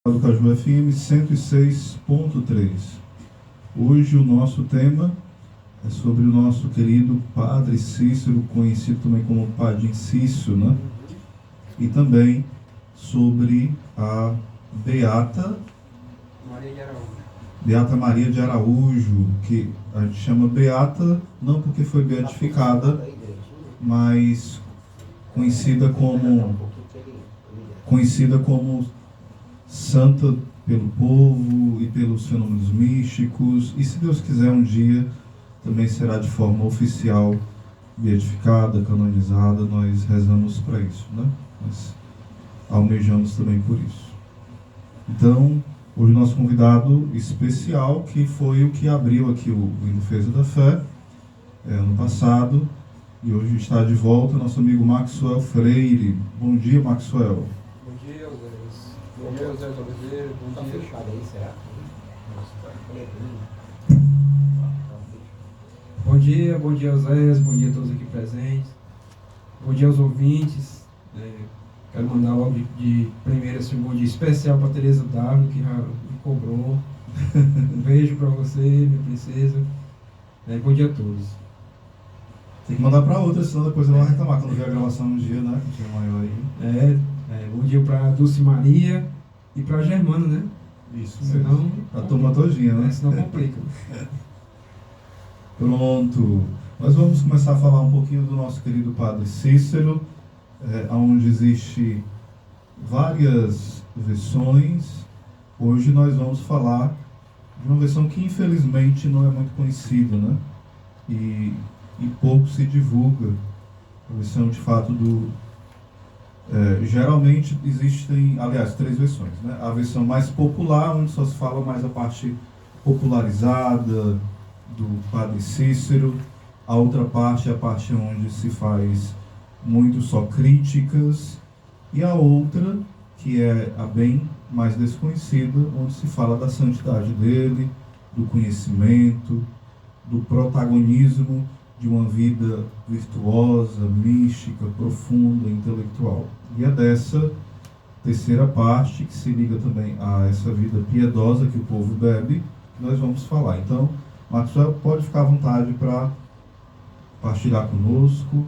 do Caju FM 106.3. Hoje o nosso tema é sobre o nosso querido Padre Cícero, conhecido também como Padre Cícero, né? E também sobre a Beata Maria de Araújo, que a gente chama Beata não porque foi beatificada, mas conhecida como santa pelo povo e pelos fenômenos místicos, e se Deus quiser um dia também será de forma oficial beatificada, canonizada. Nós rezamos para isso, né? Nós almejamos também por isso. Então, hoje nosso convidado especial, que foi o que abriu aqui o Em Defesa da Fé ano passado, e hoje está de volta nosso amigo Maxwell Freire. Bom dia, Maxwell. Bom dia, Osés. Bom dia, Osés Oliveira. Bom dia. Fechado aí, será? Bom dia, Osés. Bom dia a todos aqui presentes. Bom dia aos ouvintes. Quero mandar logo de primeiro assim, um bom dia especial para Tereza W, que já me cobrou. Um beijo para você, minha princesa. Bom dia a todos. Tem que mandar para outra, senão depois ela vai reclamar quando ver a gravação um dia, né? Que é maior aí. Bom dia para Dulce Maria e para Germano, né? Isso, senão a turma todinha, né? Senão complica. Pronto. Nós vamos começar a falar um pouquinho do nosso querido Padre Cícero, onde existe várias versões. Hoje nós vamos falar de uma versão que infelizmente não é muito conhecida, né? E pouco se divulga. A versão de fato geralmente existem, aliás, três versões, né? A versão mais popular, onde só se fala mais a parte popularizada do Padre Cícero. A outra parte é a parte onde se faz muito só críticas. E a outra, que é a bem mais desconhecida, onde se fala da santidade dele, do conhecimento, do protagonismo de uma vida virtuosa, mística, profunda, intelectual. E é dessa terceira parte, que se liga também a essa vida piedosa que o povo bebe, que nós vamos falar. Então, Maxwell, pode ficar à vontade para partilhar conosco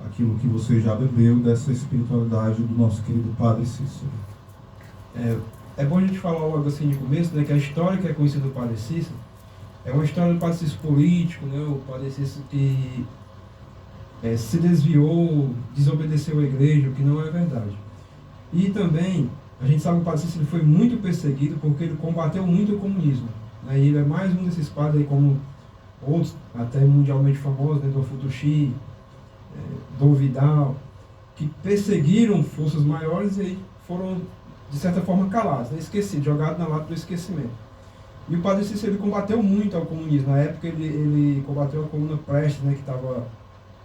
aquilo que você já bebeu dessa espiritualidade do nosso querido Padre Cícero. É bom a gente falar logo assim de começo, né, que a história que é conhecida do Padre Cícero é uma história do Padre Cícero político, né, o Padre Cícero que se desviou, desobedeceu a igreja, o que não é verdade. E também, a gente sabe que o Padre Cícero foi muito perseguido porque ele combateu muito o comunismo. Né, e ele é mais um desses padres aí, como outros, até mundialmente famosos, né, Dom Futushi, Dom Vidal, que perseguiram forças maiores e foram, de certa forma, calados, né, esquecidos, jogados na lata do esquecimento. E o Padre Cícero ele combateu muito ao comunismo. Na época ele combateu a Comuna Prestes, né, que estava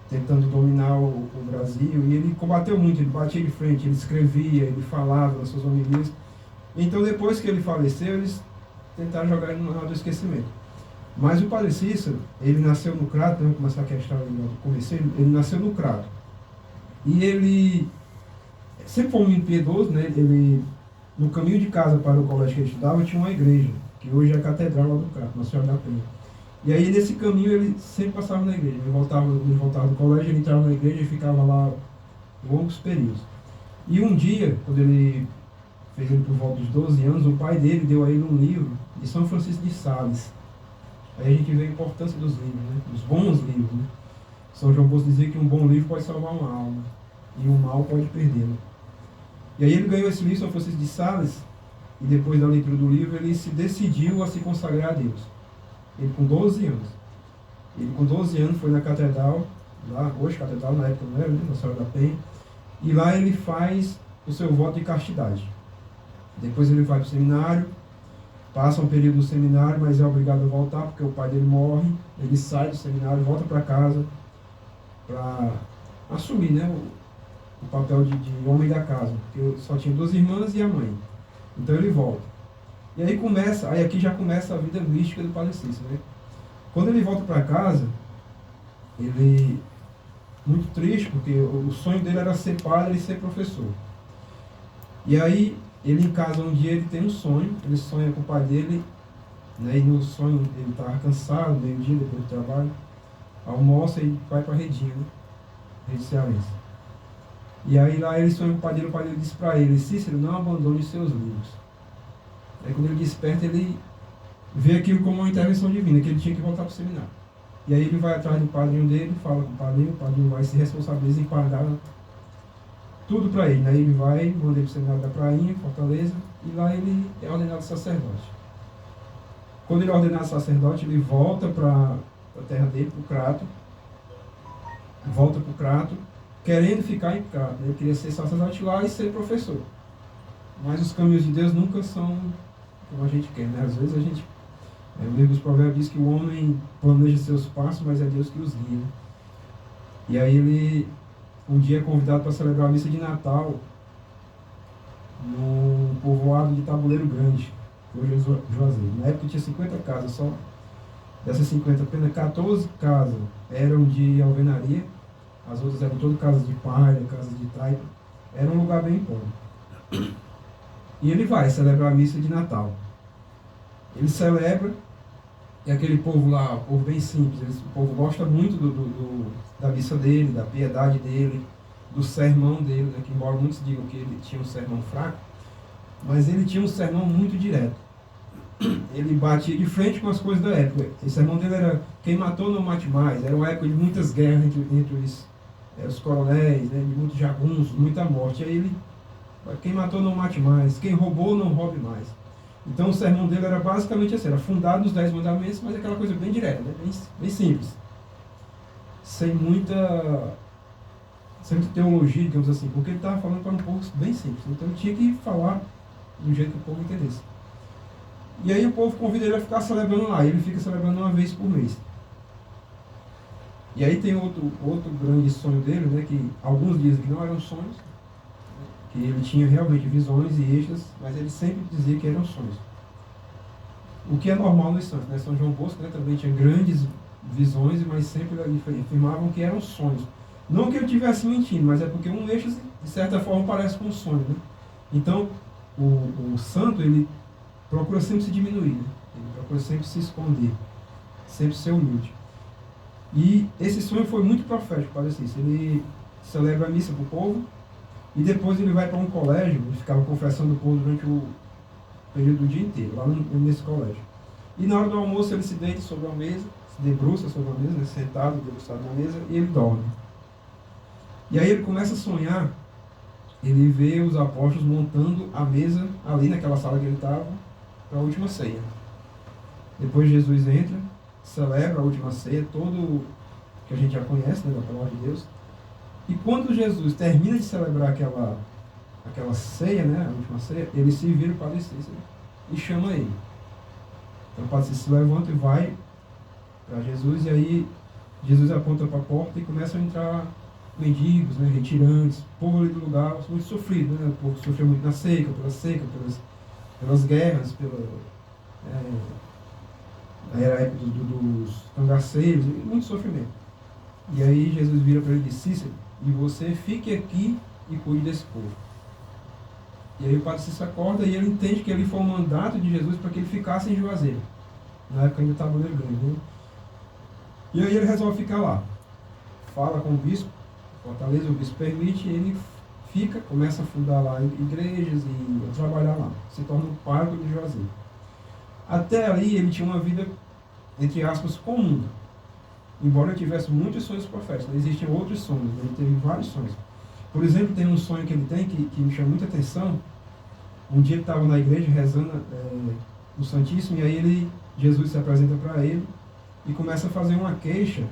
tentando dominar o Brasil, e ele combateu muito, ele batia de frente, ele escrevia, ele falava nas suas homilias. Então, depois que ele faleceu, eles tentaram jogar ele na lata do esquecimento. Mas o Padre Cícero, ele nasceu no Crato, vamos começar aqui a história do começo, ele nasceu no Crato. E ele sempre foi um menino piedoso, né? Ele, no caminho de casa para o colégio que ele estudava, tinha uma igreja, que hoje é a catedral lá do Crato, Nossa Senhora da Penha. E aí, nesse caminho, ele sempre passava na igreja. Ele voltava do colégio, ele entrava na igreja e ficava lá longos períodos. E um dia, quando ele fez ele por volta dos 12 anos, o pai dele deu a ele um livro de São Francisco de Sales. Aí a gente vê a importância dos livros, né? Dos bons livros, né? São João Bosco dizia que um bom livro pode salvar uma alma, e um mal pode perdê-la. E aí ele ganhou esse livro, São Francisco de Sales, e depois da leitura do livro, ele se decidiu a se consagrar a Deus. Ele com 12 anos. Ele com 12 anos foi na catedral, lá, hoje catedral, na época não era, né? Nossa Senhora da Penha, e lá ele faz o seu voto de castidade. Depois ele vai para o seminário, passa um período no seminário, mas é obrigado a voltar, porque o pai dele morre, ele sai do seminário, volta para casa, para assumir, né, o papel de homem da casa, porque só tinha 2 irmãs e a mãe. Então ele volta. E aí aqui já começa a vida mística do Padre Cícero, né? Quando ele volta para casa, ele, muito triste, porque o sonho dele era ser padre e ser professor. E aí ele em casa um dia ele tem um sonho, ele sonha com o pai dele, né, e no sonho ele estava cansado, meio-dia depois do trabalho, almoça e vai para a Redinha, né, Rede Cearense. E aí lá ele sonha com o pai dele diz para ele: Cícero, não abandone os seus livros. Aí quando ele desperta, ele vê aquilo como uma intervenção divina, que ele tinha que voltar para o seminário. E aí ele vai atrás do padrinho dele, fala com o padrinho vai se responsabilizar em pagar tudo para ele. Aí ele vai, manda ele para o seminário da Prainha, Fortaleza, e lá ele é ordenado sacerdote. Quando ele é ordenado sacerdote, ele volta para a terra dele, para o Crato, querendo ficar em Crato. Ele queria ser sacerdote lá e ser professor. Mas os caminhos de Deus nunca são como a gente quer, né? Às vezes a gente... o livro dos Provérbios diz que o homem planeja seus passos, mas é Deus que os guia. E aí ele, um dia, é convidado para celebrar a missa de Natal no povoado de Tabuleiro Grande, hoje é Juazeiro. Na época tinha 50 casas só. Dessas 50, apenas 14 casas eram de alvenaria, as outras eram todas casas de palha, casas de taipa. Era um lugar bem pobre. E ele vai celebrar a missa de Natal. Ele celebra, e aquele povo lá, o povo bem simples, o povo gosta muito da missa dele, da piedade dele, do sermão dele, né, que embora muitos digam que ele tinha um sermão fraco, mas ele tinha um sermão muito direto. Ele batia de frente com as coisas da época. O sermão dele era: quem matou não mate mais. Era uma época de muitas guerras entre os coronéis, né, de muitos jagunços, muita morte. Aí ele: quem matou não mate mais, quem roubou não roube mais. Então o sermão dele era basicamente assim, era fundado nos 10 mandamentos, mas aquela coisa bem direta, né? bem simples. Sem muita teologia, digamos assim, porque ele estava falando para um povo bem simples. Então ele tinha que falar do jeito que o povo entendesse. E aí o povo convida ele a ficar celebrando lá, e ele fica celebrando uma vez por mês. E aí tem outro grande sonho dele, né, que alguns dizem que não eram sonhos, que ele tinha realmente visões e êxtases, mas ele sempre dizia que eram sonhos. O que é normal nos santos, né? São João Bosco, né, também tinha grandes visões, mas sempre afirmavam que eram sonhos. Não que ele estivesse mentindo, mas é porque um êxtase, de certa forma, parece com um sonho, né? Então, o santo, ele procura sempre se diminuir, né? Ele procura sempre se esconder, sempre ser humilde. E esse sonho foi muito profético, parece isso. Ele celebra a missa para o povo, e depois ele vai para um colégio, ele ficava confessando o povo durante o período do dia inteiro, lá nesse colégio. E na hora do almoço ele se deita sobre a mesa, se debruça sobre a mesa, né, sentado, debruçado na mesa, e ele dorme. E aí ele começa a sonhar, ele vê os apóstolos montando a mesa ali naquela sala que ele estava, para a última ceia. Depois Jesus entra, celebra a última ceia, todo que a gente já conhece, né, da palavra de Deus. E quando Jesus termina de celebrar aquela ceia, né, a última ceia, ele se vira para o Padre Cícero e chama ele. Então o Padre Cícero se levanta e vai para Jesus, e aí Jesus aponta para a porta e começam a entrar mendigos, né, retirantes, povo ali do lugar muito sofrido, né, o povo sofreu muito na seca, pelas guerras, era a época dos cangaceiros, muito sofrimento. E aí Jesus vira para ele e diz: Cícero, e você fique aqui e cuide desse povo. E aí o Padre Cícero acorda e ele entende que ali foi um mandato de Jesus para que ele ficasse em Juazeiro. Na época ainda estava Tabuleiro Grande, né? E aí ele resolve ficar lá. Fala com o bispo, Fortaleza, o bispo permite, e ele fica, começa a fundar lá igrejas e a trabalhar lá. Se torna o pároco de Juazeiro. Até ali ele tinha uma vida, entre aspas, comum. Embora eu tivesse muitos sonhos proféticos, existem outros sonhos, né? Ele teve vários sonhos. Por exemplo, tem um sonho que ele tem que me chama muita atenção. Um dia ele estava na igreja rezando no Santíssimo, e aí Jesus se apresenta para ele e começa a fazer uma queixa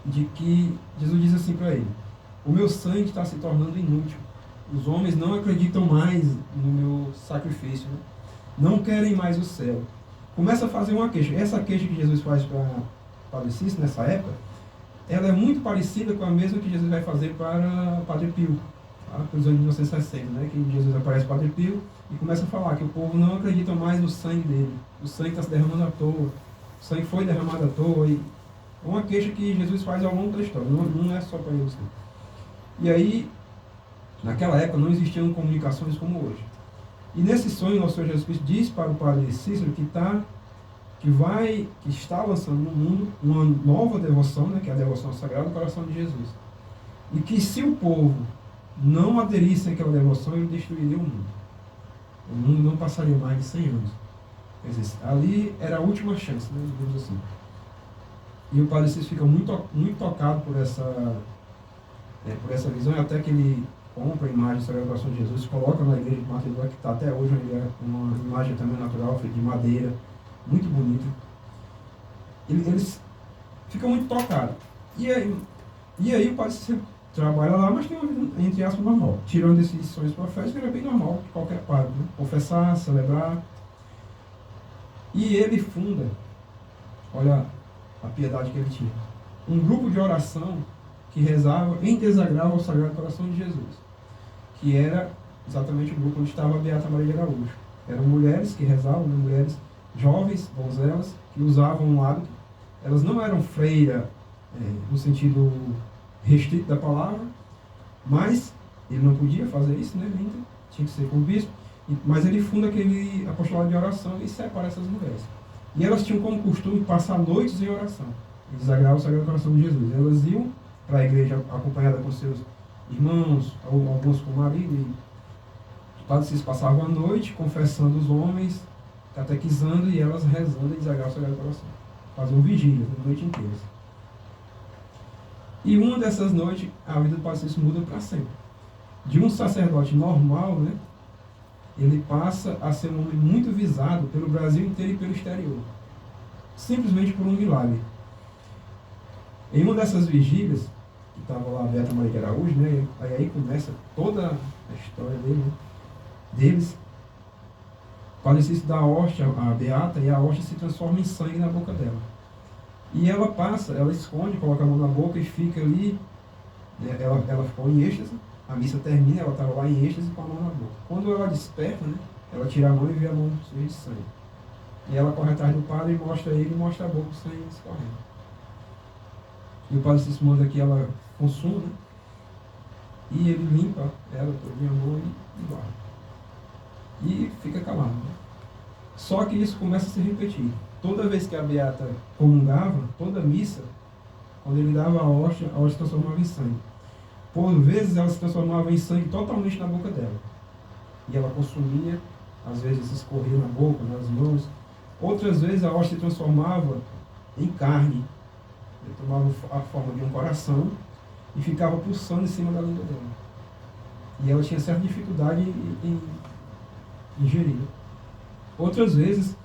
de que Jesus diz assim para ele: o meu sangue está se tornando inútil. Os homens não acreditam mais no meu sacrifício, né? Não querem mais o céu. Começa a fazer uma queixa. Essa queixa que Jesus faz para Padre Cícero nessa época, ela é muito parecida com a mesma que Jesus vai fazer para Padre Pio, tá? Nos anos de 1960, né? Que Jesus aparece para Padre Pio e começa a falar que o povo não acredita mais no sangue dele. O sangue está se derramando à toa. O sangue foi derramado à toa. E é uma queixa que Jesus faz ao longo da história. Não é só para ele. E aí, naquela época, não existiam comunicações como hoje. E nesse sonho, nosso Senhor Jesus Cristo diz para o padre Cícero que está lançando no mundo uma nova devoção, né, que é a devoção sagrada do coração de Jesus. E que se o povo não aderisse àquela devoção, ele destruiria o mundo. O mundo não passaria mais de 100 anos. Quer dizer, ali era a última chance, né, digamos assim. E o padre Cícero fica muito tocado por essa visão, e até que ele compra a imagem da Sagrada Coração de Jesus, coloca na igreja de Martelor, que está até hoje uma imagem também natural, feita de madeira, muito bonita. Eles ficam muito tocados. E aí o padre Cícero trabalha lá, mas tem uma vida, entre aspas, normal. Tirando esses sonhos proféticos, era bem normal de qualquer padre, né? Confessar, celebrar. E ele funda, olha a piedade que ele tinha, um grupo de oração que rezava em desagravo ao Sagrado Coração de Jesus, que era exatamente o grupo onde estava a Beata Maria de Araújo. Eram mulheres que rezavam, né? Mulheres jovens, donzelas, que usavam um hábito. Elas não eram freira no sentido restrito da palavra, mas ele não podia fazer isso, né? Ainda tinha que ser com o bispo. Mas ele funda aquele apostolado de oração e separa essas mulheres. E elas tinham como costume passar noites em oração, em desagravo ao Sagrado Coração de Jesus. Elas iam para a igreja acompanhada com seus irmãos, alguns com o marido, e os padres passavam a noite confessando os homens, catequizando, e elas rezando em desagravo ao Sagrado Coração. Faziam vigílias a noite inteira. E uma dessas noites, a vida do padre Cícero muda para sempre. De um sacerdote normal, né, ele passa a ser um homem muito visado pelo Brasil inteiro e pelo exterior. Simplesmente por um milagre. Em uma dessas vigílias, que estava lá a Beata Maria de Araújo, né, aí começa toda a história deles. O padre Cícero dá a hóstia à Beata, e a hóstia se transforma em sangue na boca dela. E ela esconde, coloca a mão na boca e fica ali, né, ela ficou em êxtase. A missa termina, ela estava lá em êxtase com a mão na boca. Quando ela desperta, né, ela tira a mão e vê a mão suja de sangue. E ela corre atrás do padre e mostra ele, e mostra a boca, o sangue escorrendo. E o padre Cícero manda que ela consuma, né, e ele limpa ela toda a mão e guarda. E fica calado. Né? Só que isso começa a se repetir. Toda vez que a Beata comungava, toda missa, quando ele dava a hóstia se transformava em sangue. Por vezes ela se transformava em sangue totalmente na boca dela. E ela consumia, às vezes escorria na boca, nas mãos. Outras vezes a hóstia se transformava em carne. Ele tomava a forma de um coração e ficava pulsando em cima da língua dela. E ela tinha certa dificuldade em ingerir. Outras vezes,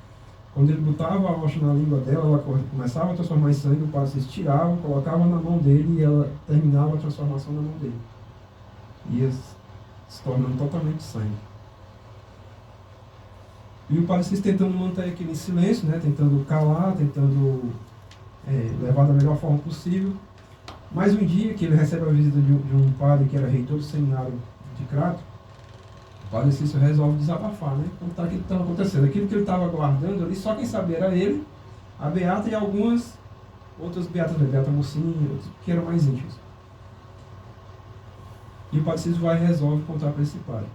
quando ele botava a hóstia na língua dela, ela começava a transformar em sangue, o padre se tirava, colocava na mão dele e ela terminava a transformação na mão dele. Ia se tornando totalmente sangue. E o padre Cícero tentando manter aquilo em silêncio, né, tentando calar, tentando levar da melhor forma possível. Mas um dia que ele recebe a visita de um padre que era reitor do seminário de Crato, o padre Cícero resolve desabafar, né? Contar aquilo que estava acontecendo. Aquilo que ele estava guardando ali, só quem sabia era ele, a Beata e algumas outras Beatas, Beata Mocinha, outros que eram mais íntimos. E o padre Cícero vai e resolve contar para esse padre.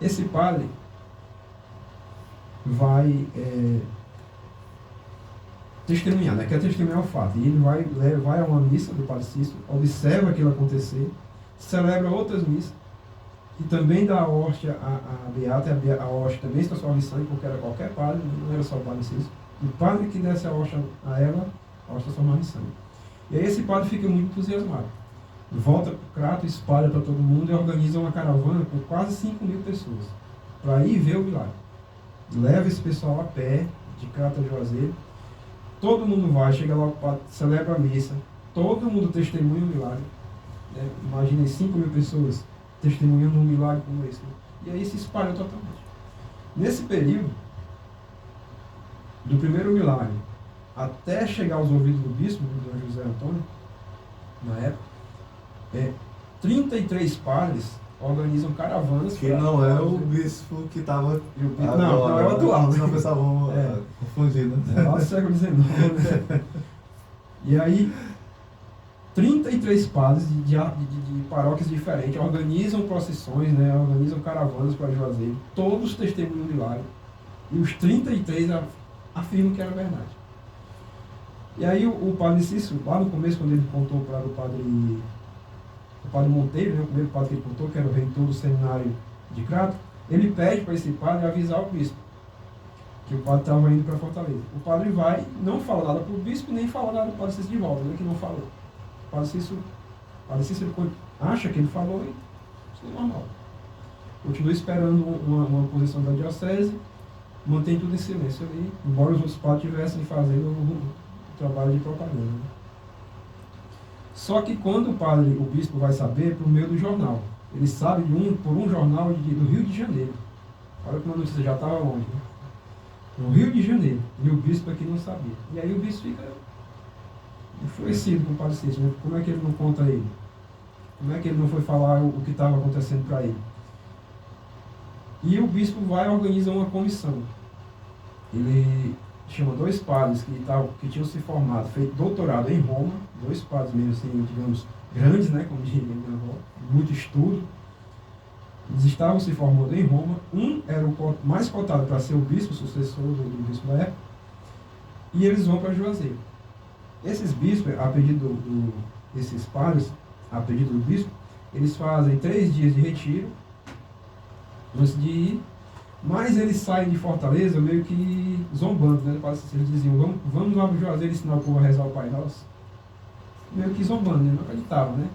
Esse padre vai testemunhar, né? Quer testemunhar o fato. E ele vai a uma missa do padre Cícero, observa aquilo acontecer, celebra outras missas, e também dá a hóstia à Beata, e a hóstia também se transforma em sangue, porque era qualquer padre, não era só o padre Cícero. O padre que desse a hóstia a ela, a hóstia transformava em sangue. E aí esse padre fica muito entusiasmado. Volta para o Crato, espalha para todo mundo e organiza uma caravana com quase 5.000 pessoas para ir ver o milagre. Leva esse pessoal a pé, de Crato a Juazeiro. Todo mundo vai, chega lá, o padre celebra a missa, todo mundo testemunha o milagre. Né? Imaginem 5.000 pessoas testemunhando um milagre como esse. Né? E aí se espalhou totalmente. Nesse período, do primeiro milagre até chegar aos ouvidos do bispo, do Dom José Antônio, na época, 33 padres organizam caravanas. Que não é o bispo que estava. Não é o atual. Senão o pessoal vão confundir, né? É lá do século XIX. E aí, 33 padres de paróquias diferentes organizam procissões, né, organizam caravanas para Juazeiro, todos testemunham o milagre, e os 33 afirmam que era verdade. E aí o padre Cícero, lá no começo, quando ele contou para o padre Monteiro, né, o primeiro padre que ele contou, que era o reitor do seminário de Crato, ele pede para esse padre avisar o bispo que o padre estava indo para Fortaleza. O padre vai, não fala nada para o bispo, nem fala nada para o padre Cícero de volta, né, que não falou. O padre Cícero acha que ele falou e isso é normal. Continua esperando uma posição da diocese, mantém tudo em silêncio ali, embora os outros padres estivessem fazendo o trabalho de propaganda. Né? Só que quando o bispo vai saber, por meio do jornal. Ele sabe por um jornal do Rio de Janeiro. Olha como a notícia já estava longe. Né? No Rio de Janeiro. E o bispo aqui não sabia. E aí o bispo fica enfurecido com o padre Cícero. Né? Como é que ele não conta a ele? Como é que ele não foi falar o que estava acontecendo para ele? E o bispo vai e organiza uma comissão. Ele chama 2 padres que tinham se formado, feito doutorado em Roma, 2 padres mesmo assim, digamos, grandes, né, como diria minha avó, muito estudo. Eles estavam se formando em Roma. Um era o mais cotado para ser o bispo, sucessor do bispo da época, e eles vão para Juazeiro. Esses bispos, a pedido desses padres, a pedido do bispo, eles fazem 3 dias de retiro antes de ir, mas eles saem de Fortaleza meio que zombando, né? Eles diziam, vamos lá para o Juazeiro ensinar o povo a rezar o Pai Nosso. Meio que zombando, né? Não acreditavam, né?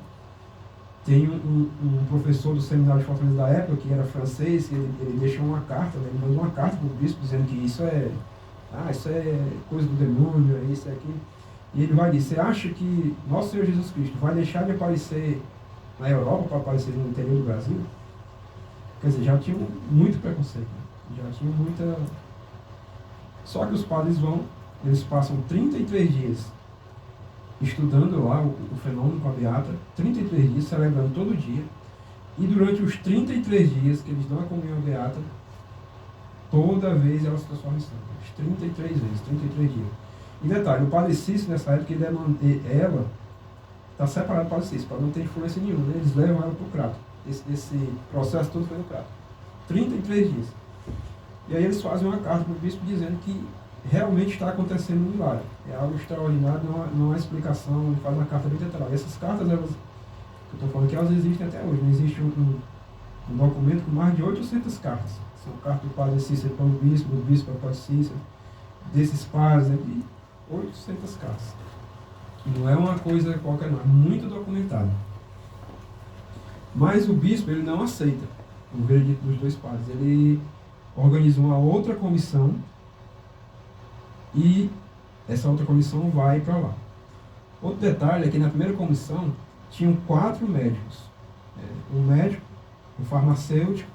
Tem um professor do seminário de Fortaleza da época, que era francês, que ele deixou uma carta, né? Ele mandou uma carta para o bispo dizendo que isso é coisa do demônio, é isso, é aquilo. E ele vai dizer, você acha que nosso Senhor Jesus Cristo vai deixar de aparecer na Europa para aparecer no interior do Brasil? Quer dizer, já tinham muito preconceito, né? Já tinham muita... Só que os padres eles passam 33 dias estudando lá o fenômeno com a Beata, 33 dias, celebrando todo dia, e durante os 33 dias que eles dão a comunhão à Beata, toda vez ela se transforma em santo. Os 33 vezes, 33 dias. E detalhe, o padre Cícero, nessa época, ele deve manter ela, está separado do padre Cícero, para não ter influência nenhuma, né? Eles levam ela para o Crato. Esse processo todo foi no Crato. 33 dias. E aí eles fazem uma carta para o bispo dizendo que realmente está acontecendo um milagre. É algo extraordinário, não há explicação, ele faz uma carta bem detalhada. E essas cartas, eu estou falando que elas existem até hoje. Não existe um documento com mais de 800 cartas. São cartas do padre Cícero para o bispo, do bispo para o padre Cícero, desses padres, né, 800 cartas. Não é uma coisa qualquer, não. É muito documentado. Mas o bispo, ele não aceita o veredito dos 2 padres. Ele organizou uma outra comissão e essa outra comissão vai para lá. Outro detalhe é que na primeira comissão tinham 4 médicos. Um médico, um farmacêutico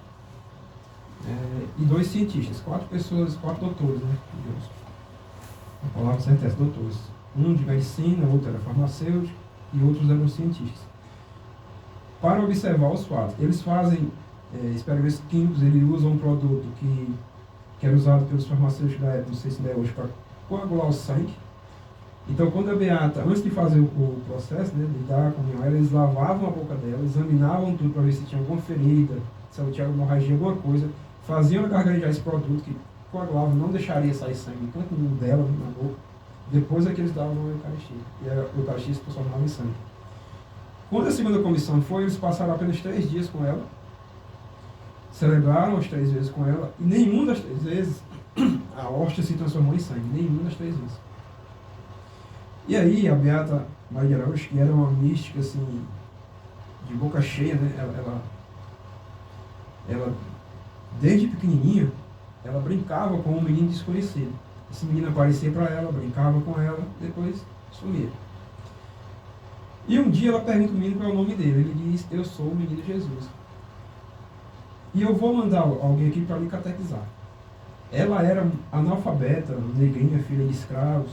e 2 cientistas. 4 pessoas, 4 doutores, né? A palavra certa é doutores. Um de medicina, outro era farmacêutico e outros eram cientistas. Para observar os fatos. Eles fazem experimentos químicos, eles usam um produto que era usado pelos farmacêuticos da época, não sei se ainda é hoje, para coagular o sangue. Então, quando a Beata, antes de fazer o processo, né, de dar a comunhão, eles lavavam a boca dela, examinavam tudo para ver se tinha alguma ferida, se ela tinha hemorragia, alguma coisa, faziam ela gargarejar esse produto que coagulava, não deixaria sair sangue do canto dela, na boca. Depois é que eles davam a Eucaristia, e a Eucaristia se transformava em sangue. Quando a segunda comissão foi, eles passaram apenas 3 dias com ela, celebraram as 3 vezes com ela, e nenhuma das 3 vezes a hóstia se transformou em sangue, nenhuma das 3 vezes. E aí a Beata Maria de Araújo, que era uma mística assim, de boca cheia, né? Ela desde pequenininha, ela brincava com um menino desconhecido. Esse menino aparecia para ela, brincava com ela, depois sumia. E um dia ela pergunta o menino qual é o nome dele. Ele diz, eu sou o menino Jesus. E eu vou mandar alguém aqui para lhe catequizar. Ela era analfabeta, negrinha, filha de escravos,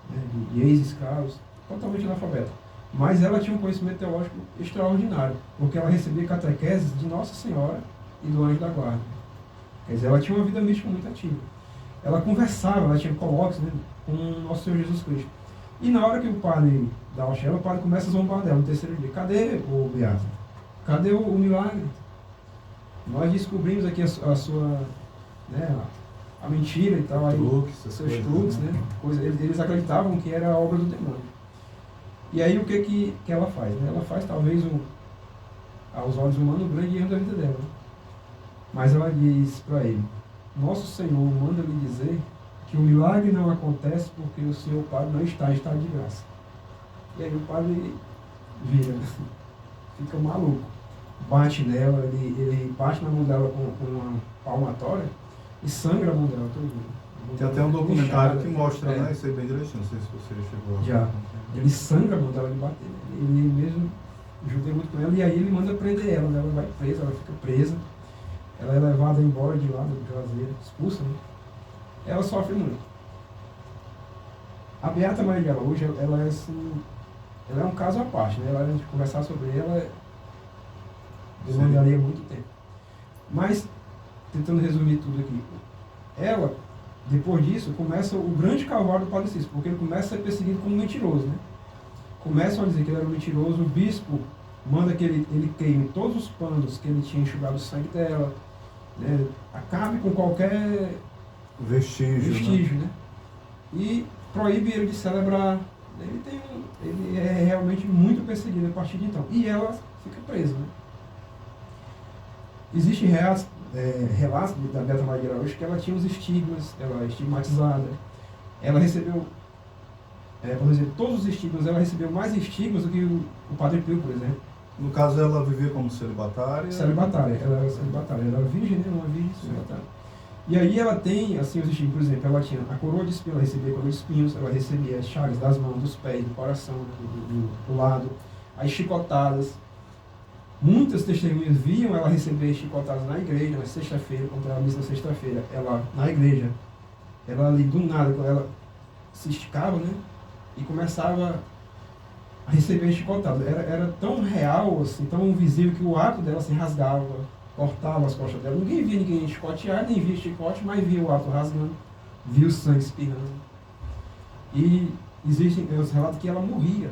né, de ex-escravos, totalmente analfabeta. Mas ela tinha um conhecimento teológico extraordinário, porque ela recebia catequeses de Nossa Senhora e do Anjo da Guarda. Quer dizer, ela tinha uma vida mística muito ativa. Ela conversava, ela tinha colóquios, né, com o Nosso Senhor Jesus Cristo. E na hora que o padre dá o Shell, o padre começa a zombar dela no terceiro dia. Cadê o Beato? Cadê o milagre? Nós descobrimos aqui a sua, né, a mentira e tal, aí, seus truques, né? Eles acreditavam que era a obra do demônio. E aí o que ela faz? Né? Ela faz talvez aos olhos humanos um grande erro da vida dela. Né? Mas ela diz para ele: Nosso Senhor manda lhe dizer que o milagre não acontece porque o Senhor Padre não está em estado de graça. E aí o padre vira, fica maluco, bate nela, ele bate na mão dela com uma palmatória e sangra a mão dela todo mundo. Tem até um documentário que mostra, né? Isso aí bem direitinho, não sei se você chegou a... Já. Ele sangra a mão dela de bater. Né? Ele mesmo judia muito com ela e aí ele manda prender ela, né? Ela vai presa, ela fica presa. Ela é levada embora de lá, do caseiro, expulsa, né? Ela sofre muito. A Beata Maria de Araújo, ela é assim, ela é um caso à parte, né? A gente conversar sobre ela demandaria muito tempo. Mas, tentando resumir tudo aqui, ela, depois disso, começa o grande calvário do Padre Cícero, porque ele começa a ser perseguido como mentiroso, né? Começam a dizer que ele era um mentiroso, o bispo manda que ele queime todos os panos que ele tinha enxugado o sangue dela, né? Acabe com qualquer vestígio, né? E proíbe ele de celebrar. Ele é realmente muito perseguido a partir de então. E ela fica presa, né? Existem relatos da Beata Maria de Araújo que ela tinha os estigmas, ela é estigmatizada. Ela recebeu, por exemplo, todos os estigmas, ela recebeu mais estigmas do que o Padre Pio, por exemplo. No caso, ela vivia como celibatária? Ela era celibatária, ela era virgem, né? Uma virgem celibatária. E aí ela tem, assim, os estigmas, por exemplo, ela tinha a coroa de espinhos, ela recebia a coroa de espinhos, ela recebia as chagas das mãos, dos pés, do coração, do lado, as chicotadas. Muitas testemunhas viam ela receber chicotadas na igreja, na sexta-feira, quando era a missa na sexta-feira, ela, na igreja, ela ali do nada, quando ela se esticava, né, e começava a receber chicotadas. Era tão real, assim, tão visível, que o ato dela se rasgava, cortava as costas dela. Ninguém via ninguém chicotear, nem via chicote, mas via o ato rasgando, via o sangue espirrando. E existem os relatos que ela morria.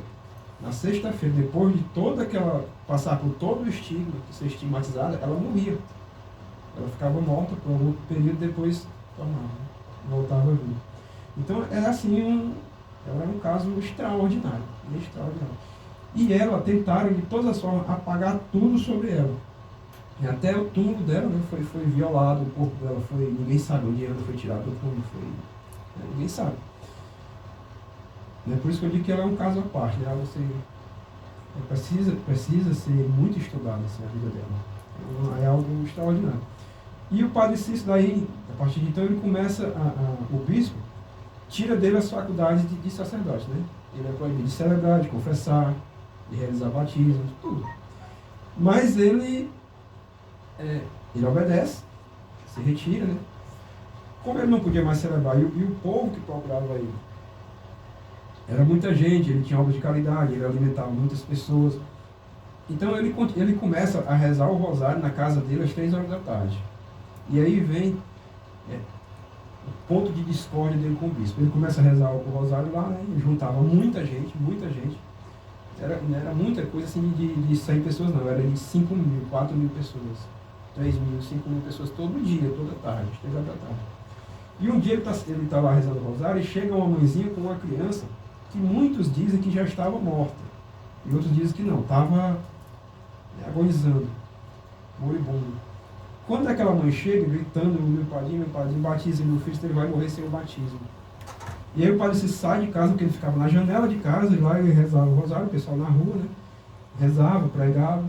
Na sexta-feira, depois de toda aquela, passar por todo o estigma, de ser estigmatizada, ela morria. Ela ficava morta por algum período, depois voltava a vir. Então, é assim, ela é um caso extraordinário. E ela tentaram, de todas as formas, apagar tudo sobre ela. E até o túmulo dela, né, foi violado, o corpo dela foi, ninguém sabe onde ela foi tirado do túmulo, ninguém sabe. É por isso que eu digo que ela é um caso à parte, né? Precisa ser muito estudada, assim, a vida dela. É algo extraordinário. E o Padre Cícero, daí, a partir de então, ele começa, o bispo tira dele as faculdades de sacerdote, né? Ele é proibido de celebrar, de confessar, de realizar batismo, de tudo. Mas ele obedece, se retira, né? Como ele não podia mais celebrar, e o povo que procurava ele, era muita gente, ele tinha obras de caridade, ele alimentava muitas pessoas. Então ele começa a rezar o rosário na casa dele às 3 horas da tarde. E aí vem o ponto de discórdia dele com o bispo. Ele começa a rezar o rosário lá, né? Juntava muita gente. Não era muita coisa assim de 100 pessoas, não. Era de 5 mil, 4 mil pessoas. 3 mil, 5 mil pessoas todo dia, toda tarde, às 3 horas da tarde. E um dia ele tá lá rezando o rosário e chega uma mãezinha com uma criança que muitos dizem que já estava morta. E outros dizem que não, estava agonizando, moribundo. Quando aquela mãe chega, gritando, meu padrinho, batize meu filho, ele vai morrer sem o batismo. E aí o padre se sai de casa, porque ele ficava na janela de casa, e lá ele rezava o rosário, o pessoal na rua, né? Rezava, pregava.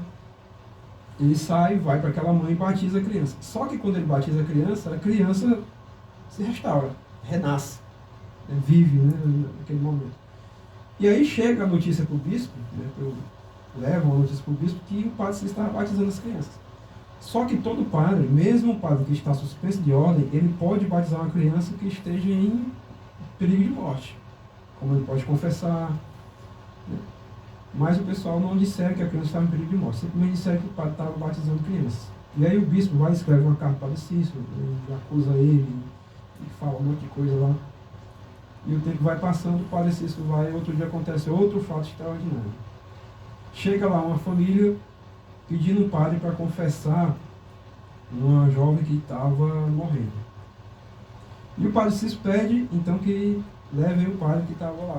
Ele sai, vai para aquela mãe e batiza a criança. Só que quando ele batiza a criança se restaura, renasce, vive, né, naquele momento. E aí chega a notícia para o bispo, né, levam a notícia para o bispo que o padre Cícero estava batizando as crianças. Só que todo padre, mesmo o padre que está suspenso de ordem, ele pode batizar uma criança que esteja em perigo de morte. Como ele pode confessar. Né? Mas o pessoal não disseram que a criança estava em perigo de morte, simplesmente disseram que o padre estava batizando crianças. E aí o bispo vai e escreve uma carta para o Padre Cícero, ele acusa ele, e fala um monte de coisa lá. E o tempo vai passando, o Padre Cícero vai, outro dia acontece outro fato extraordinário. Chega lá uma família pedindo um padre para confessar uma jovem que estava morrendo. E o Padre Cícero pede, então, que levem o padre que estava lá.